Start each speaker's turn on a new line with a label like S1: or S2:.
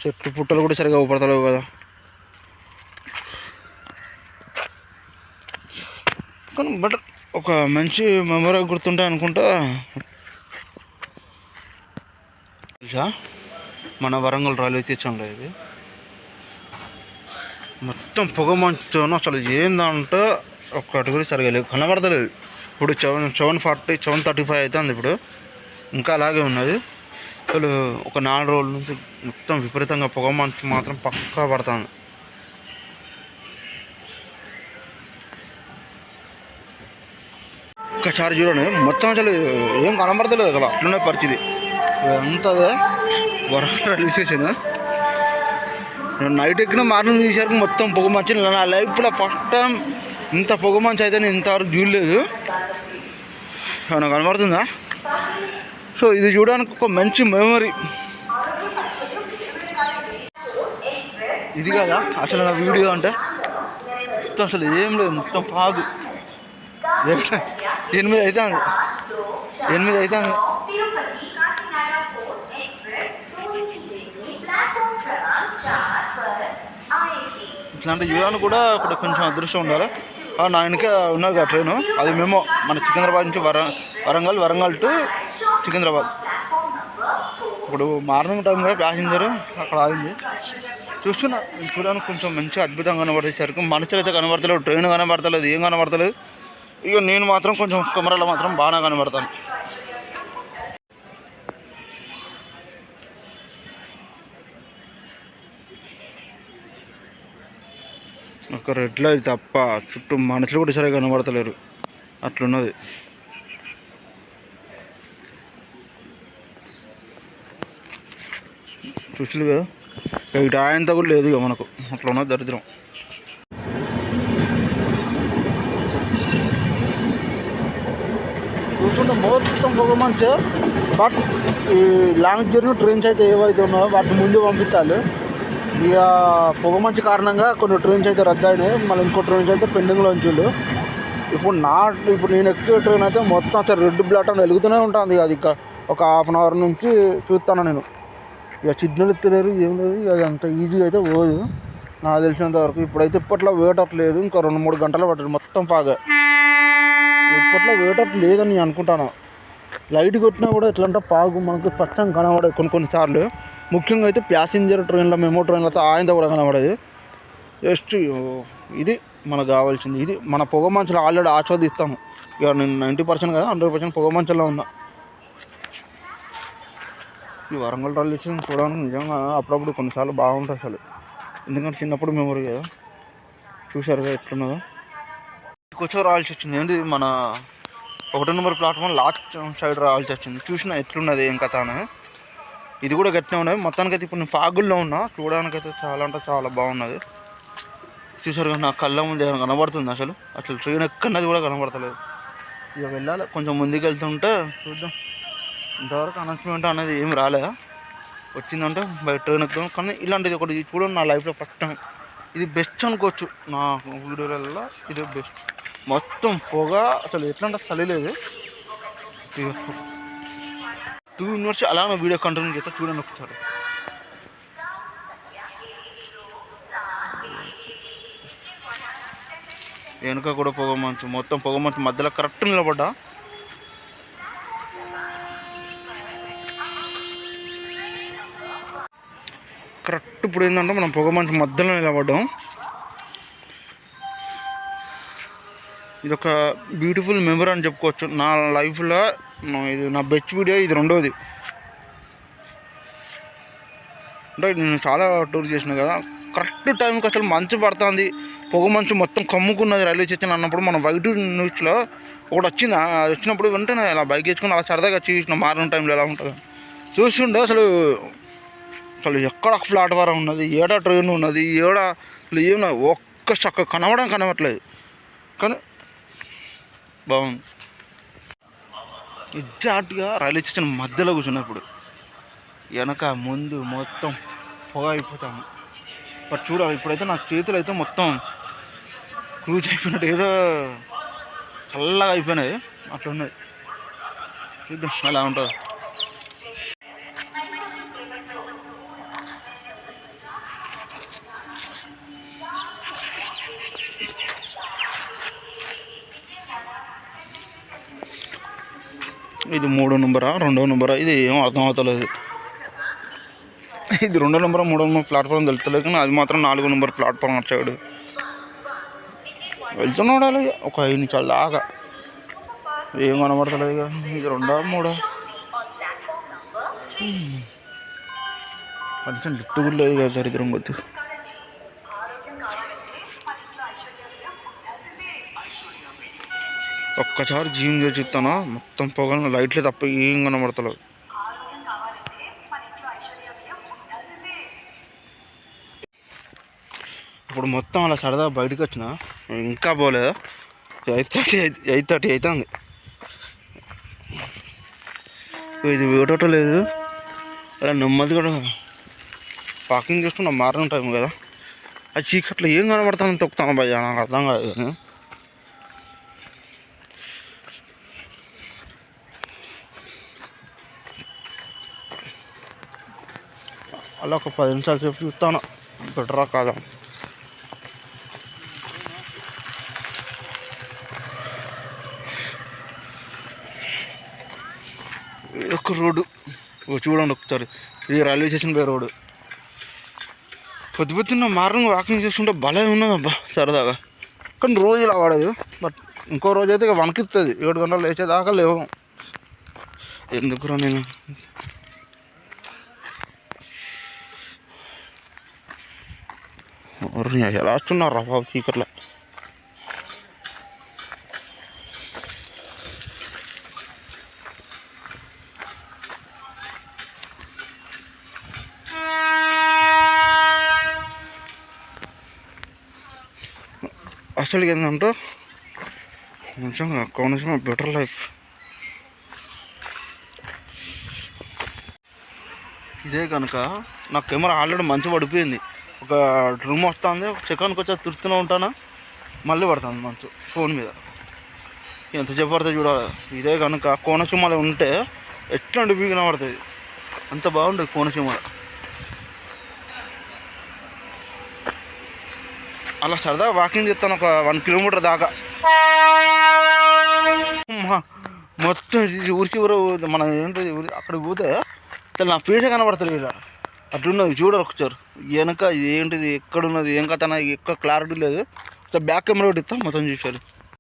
S1: చెట్లు పుట్టలు కూడా సరిగా ఊపడతలేవు కదా. కానీ బట్ ఒక మంచి మెమరీ గుర్తుంటాయి అనుకుంటా. తెలుసా మన వరంగల్ రైల్వే స్టేషన్లో ఇది మొత్తం పొగ మంచును. అసలు ఏందంటే ఒక్కటి కూడా సరిగా లేదు, కనబడతలేదు. ఇప్పుడు 7:35 అవుతుంది. ఇప్పుడు ఇంకా అలాగే ఉన్నది. అసలు ఒక 4 రోజుల నుంచి మొత్తం విపరీతంగా పొగ మంచు మాత్రం పక్కా పడుతుంది. ఒక్కసారి చూడండి, మొత్తం అసలు ఏం కనబడతలేదు. అసలు అట్లనే పరిస్థితి అంతా. వరంగల్ రైల్వే స్టేషన్ నైట్ ఎక్కిన మార్నింగ్ తీసేసరికి మొత్తం పొగ మంచు. నా లైఫ్లో ఫస్ట్ టైం ఇంత పొగ మంచు అయితే నేను ఇంతవరకు చూడలేదు. నాకు కనబడుతుందా? సో ఇది చూడడానికి ఒక మంచి మెమరీ. ఇది కదా అసలు నా వీడియో అంటే. మొత్తం అసలు ఏం లేదు, మొత్తం ఫాగ్. 8 అవుతుంది. ఇట్లాంటి చూడడానికి కూడా ఇక్కడ కొంచెం అదృష్టం ఉండాలి. నా వెనక ఉన్నది ఆ ట్రైను, అది మేము మన సికింద్రాబాద్ నుంచి వరంగల్ టు సికింద్రాబాద్. ఇప్పుడు మార్నింగ్ టైం కదా, ప్యాసింజర్ అక్కడ ఆగింది. చూడడానికి కొంచెం మంచిగా అద్భుతంగా కనబడేసరికి మనుషులు అయితే కనబడతలేదు, ట్రైన్ కనబడతలేదు, ఏం కనబడతలేదు. ఇక నేను మాత్రం కొంచెం కెమెరాలో మాత్రం బాగా కనబడతాను. ఒక రెడ్ లైట్ తప్ప చుట్టూ మనుషులు కూడా సరిగా కనబడతలేరు, అట్లున్నది. చూసులు కదా, ఇటు ఆయంత కూడా లేదు ఇక మనకు, అట్లా ఉన్నది దరిద్రం. చూస్తుంటే మొత్తం పొగ మంచు. బట్ ఈ లాంగ్ జర్నీ ట్రైన్స్ అయితే ఏవైతే ఉన్నాయో వాటిని ముందు పంపిస్తాను. ఇక పొగ మంచు కారణంగా కొన్ని ట్రైన్స్ అయితే రద్దు అయినాయి, మళ్ళీ ఇంకో ట్రైన్స్ అయితే పెండింగ్లో ఉంచుండు. ఇప్పుడు నేను ఎక్కే ట్రైన్ అయితే మొత్తం అసలు రెడ్ బ్లాట్ అని వెలుగుతూనే ఉంటుంది. అది ఒక హాఫ్ అన్ అవర్ నుంచి చూస్తాను నేను. ఇక సిగ్నల్ ఎత్తలేరు, ఏం లేదు. అది అంత ఈజీగా అయితే పోదు నాకు తెలిసినంత వరకు. ఇప్పుడైతే ఇప్పట్లో వేటట్లేదు, ఇంకా 2-3 గంటలు పట్టదు మొత్తం ఫాగా. ఇప్పట్లో వేటట్ లేదని నేను అనుకుంటాను. లైట్ కొట్టినా కూడా ఎట్లంటే పాగు మనకు పచ్చని కనబడదు కొన్నిసార్లు. ముఖ్యంగా అయితే ప్యాసింజర్ ట్రైన్లో, మెమో ట్రైన్లో అయితే ఆయన కూడా కనబడేది. జస్ట్ ఇది మనకు కావాల్సింది. ఇది మన పొగ మంచులు ఆల్రెడీ ఆస్వాదిస్తాము. ఇక నేను 90% కదా, 100% పొగ మంచులో ఉన్నా. ఈ వరంగల్ రైల్వే స్టేషన్ చూడడానికి నిజంగా అప్పుడప్పుడు కొన్నిసార్లు బాగుంటుంది అసలు. ఎందుకంటే చిన్నప్పుడు మెమరీ కదా. చూశారు కదా ఎట్లున్నదో. కొంచెం రావాల్సి వచ్చింది. ఏంటి మన 1 నెంబర్ ప్లాట్ఫామ్ లాస్ట్ సైడ్ రావాల్సి వచ్చింది. చూసినా ఎట్లున్నది ఏం కథ అని. ఇది కూడా గట్టినే ఉన్నది. మొత్తానికైతే ఇప్పుడు నేను ఫాగుల్లో ఉన్నా. చూడడానికైతే చాలా అంటే చాలా బాగున్నది. చూసారు కదా, నా కళ్ళ ముందు ఏమైనా కనబడుతుంది అసలు ట్రైన్ ఎక్కడన్నది కూడా కనబడతలేదు. ఇక వెళ్ళాలి కొంచెం ముందుకు వెళ్తుంటే చూద్దాం. ఇంతవరకు అనౌన్స్మెంట్ అనేది ఏం రాలేదు. వచ్చిందంటే బయట ట్రైన్ ఎక్కుదాం. కానీ ఇలాంటిది ఒకటి చూడండి, నా లైఫ్లో ఫస్ట్ టైం ఇది బెస్ట్ అనుకోవచ్చు. నా వీడియోలలో ఇది బెస్ట్. మొత్తం పొగ అసలు ఎట్లా అంటే చలి లేదు. 2 యూనివర్స్ అలానే వీడియో కంటిన్యూ చేస్తే చూడండి ఒకసారి. వెనుక కూడా పొగ మంచు, మొత్తం పొగ మంచు మధ్యలో కరెక్ట్ నిలబడ్డా. కరెక్ట్ ఇప్పుడు ఏంటంటే మనం పొగ మంచు మధ్యలో నిలబడ్డాం. ఇది ఒక బ్యూటిఫుల్ మెమరీ అని చెప్పుకోవచ్చు నా లైఫ్లో. ఇది నా బెస్ట్ వీడియో, ఇది రెండోది. అంటే నేను చాలా టూర్ చేసిన కదా, కరెక్ట్ టైంకి అసలు మంచు పడుతుంది, పొగ మంచు మొత్తం కమ్ముకున్నది రైల్వే స్టేషన్ అన్నప్పుడు మనం వైట్ న్యూస్లో ఒకటి వచ్చింది. అది వచ్చినప్పుడు వెంటనే అలా బైక్ వేసుకుని అలా సరదాగా చూసిన మార్నింగ్ టైంలో ఎలా ఉంటుంది చూస్తుండే. అసలు ఎక్కడ ప్లాట్ఫారం ఉన్నది, ఏడా ట్రైన్ ఉన్నది, ఏడా అసలు ఏమన్నా ఒక్క చక్క కనబడట్లేదు. కానీ బాగుంది. ఎగ్జాక్ట్గా రైల్వే స్టేషన్ మధ్యలో కూర్చున్నప్పుడు వెనక ముందు మొత్తం పొగ అయిపోతాము. బట్ చూడాలి, ఇప్పుడైతే నా చేతులు అయితే మొత్తం క్రూజ్ అయిపోయినట్టు, ఏదో చల్లగా అయిపోయినాయి అట్లున్నది.
S2: చూద్దాం అలా ఉంటుంది. ఇది 3 నెంబరా 2 నెంబరా ఇది ఏం అర్థం అవుతలేదు. ఇది 2 నెంబర్ 3 నెంబర్ ప్లాట్ఫామ్ తెలుస్తలేదు, కానీ అది మాత్రం 4 నెంబర్ ప్లాట్ఫామ్ వచ్చాడు. వెళ్తున్నాడు అలాగే ఒక 5 నిమిషాలు దాకా ఏం కనబడతలేదు. ఇక ఇది 2 3 కొంచెం లిఫ్ట్ కూడా లేదు కదా, దరిద్రం కొద్దు. ఒక్కసారి జీమ్ చేసి చూస్తాను, మొత్తం పొగలు లైట్లే తప్ప ఏం కనబడతలేదు. ఇప్పుడు మొత్తం అలా సరదా బయటకు వచ్చిన, ఇంకా పోలేదు. 8:30 అవుతుంది. ఇది వేటోటో లేదు, అలా నెమ్మది కూడా వాకింగ్ చేసుకున్న మార్నింగ్ టైం కదా, ఆ చీకట్లో ఏం కనబడతానని తొక్కుతాను భయ్యా, నాకు అర్థం కాదు. కానీ అలా ఒక 10 నిమిషాలు సేపు చూస్తాను, బెటరా కాదా. ఒక రోడ్డు చూడండి ఒకసారి, ఇది రైల్వే స్టేషన్ పోయే రోడ్డు. పొద్దున్న మార్నింగ్ వాకింగ్ చేస్తుంటే భలే ఉన్నదబ్బా సరదాగా, కానీ రోజు ఇలా పడదు. బట్ ఇంకో రోజు అయితే ఇక వణికిస్తుంది, 7 గంటలు లేచేదాకా లేవు. ఎందుకురా నేను ఎలా వస్తున్నారా బాబు చీకట్లో. అసలు ఏంటంటే కొంచెం బెటర్ లైఫ్. ఇదే కనుక నా కెమెరా ఆల్రెడీ మంచి పడిపోయింది. ఒక రూమ్ వస్తుంది, ఒక సెకండ్కి వచ్చి తిరుస్తూనే ఉంటాను, మళ్ళీ పడుతుంది మంచు ఫోన్ మీద. ఎంత చెప్పడితే చూడాలి. ఇదే కనుక కోనసీమలో ఉంటే ఎట్లాంటి బీగిన పడుతుంది, అంత బాగుంటుంది కోనసీమలో. అలా సరదాగా వాకింగ్ చేస్తాను ఒక 1 కిలోమీటర్ దాకా. మొత్తం ఊరి చివరు మన ఏంటి అక్కడికి పోతే అసలు నా ఫేసే కనబడతలేదు. ఇలా అట్లున్నది చూడరు ఒకసారి వెనక, ఇది ఏంటిది ఎక్కడున్నది ఏం కథ, నాకు ఎక్కడ క్లారిటీ లేదు. బ్యాక్ కెమెరా ఒకటి ఇస్తాను మొత్తం చూసారు.